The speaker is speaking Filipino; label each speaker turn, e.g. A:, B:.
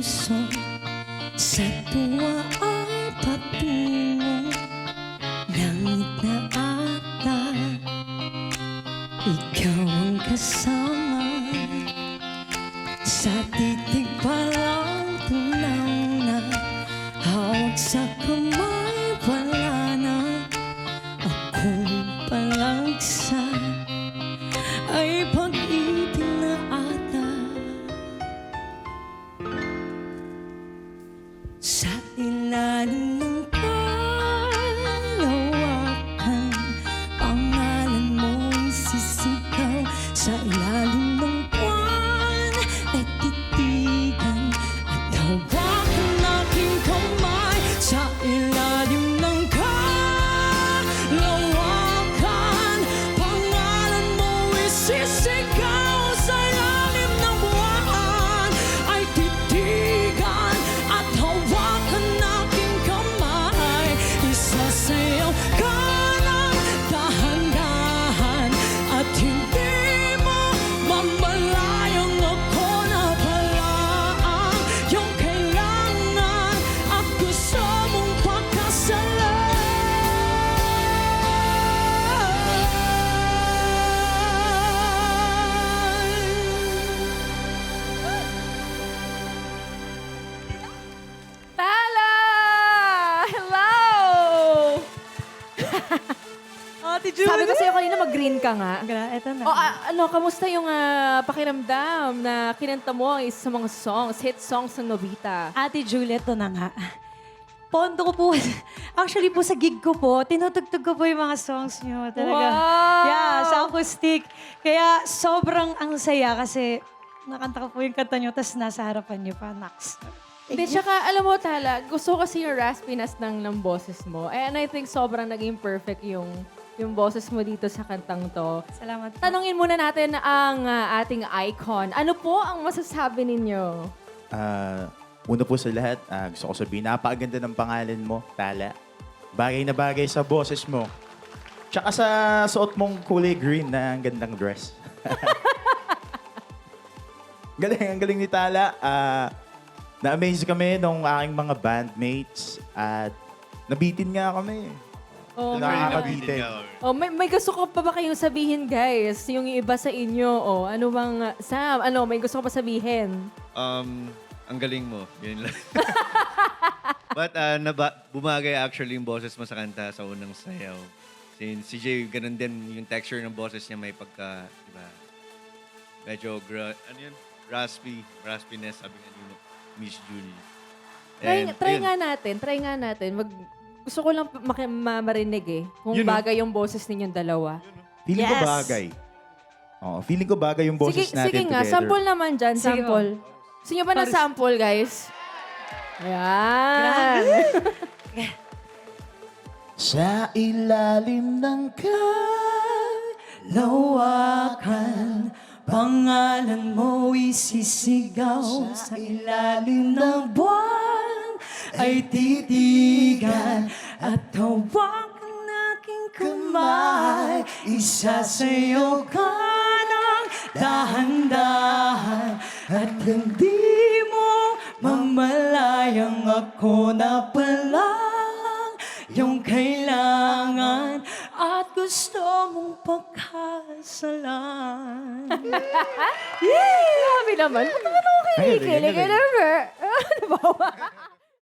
A: puso sa tuwa ay patungo. Langit na ata, ikaw ang kasama. Sa titig pa lang tunaw na, hawak sa kamay wala na. Ako palagsa ay pag-ibig na ata. Sa ilalim ng kalawakan, pangalan mo'y sisigaw. Sa ilalim ng buwan ay titigan at hawakan aking kamay. Sa ilalim ng kalawakan, pangalan mo'y sisigaw. Sa ilalim ng buwan ay titigan at hawakan aking kamay. Isasayaw ka ng dahan-dahan at hindi mo mamalayang ako na pala ang iyong kailangan at gusto mong pagkasalan.
B: Tala! Hello!
A: Ate Julie!
B: Sabi ko sa'yo kanina mag-green ka nga.
A: Eto na.
B: O kamusta yung pakiramdam na kinanta mo ang isa sa mga songs, hit songs ng Nobita?
A: Ate Juliet, ito na nga. Pondo ko po, actually po sa gig ko po, tinutugtog ko po yung mga songs nyo. Talaga.
B: Wow!
A: Yeah, sa acoustic. Kaya sobrang ang saya kasi nakanta ko po yung kanta nyo, tapos nasa harapan nyo pa, Nax.
B: Hindi, tsaka alam mo Tala, gusto ko kasi yung raspiness ng boses mo. And I think sobrang naging perfect yung boses mo dito sa kantang to.
A: Salamat po.
B: Tanungin muna natin ang ating icon. Ano po ang masasabi ninyo?
C: Una po sa lahat, gusto ko sabihin, napakaganda ng pangalan mo, Tala. Bagay na bagay sa boses mo. Tsaka sa suot mong kulay green na ang gandang dress. Ang galing ni Tala. Na-amaze kami nung aking mga bandmates at nabitin nga kami.
B: Oh,
C: Nakakabitin.
B: Oh, may gusto ko pa ba kayong sabihin, guys? Yung iba sa inyo, ano bang, Sam, may gusto ko pa sabihin?
D: Ang galing mo. Yun lang. But bumagay actually yung boses mo sa kanta sa unang sayaw. Since si Jay, ganun din yung texture ng boses niya may pagka, di ba? Medyo, raspiness, sabi nga ni Miss Julie.
B: Try nga natin. Gusto ko lang marinig kung
D: Yun,
B: bagay yung boses ninyong dalawa.
C: Feeling ko bagay. Oo, feeling ko bagay yung boses natin
B: Sige nga,
C: together.
B: sample naman dyan,
A: Sige,
B: sample. Gusto nyo ba na sample, guys? Ayan.
C: Sa ilalim ng kalawakan,
A: Pangalan mo'y sisigaw. Sa ilalim ng buwan ay titigan at hawakan aking kamay. Isasayaw ka ng dahan-dahan at hindi mo mamalayang ako na palang yung kailangan at gusto mong pagkasalan.
B: Grabe naman. Ba't naman ako kinikilig? Ano ba?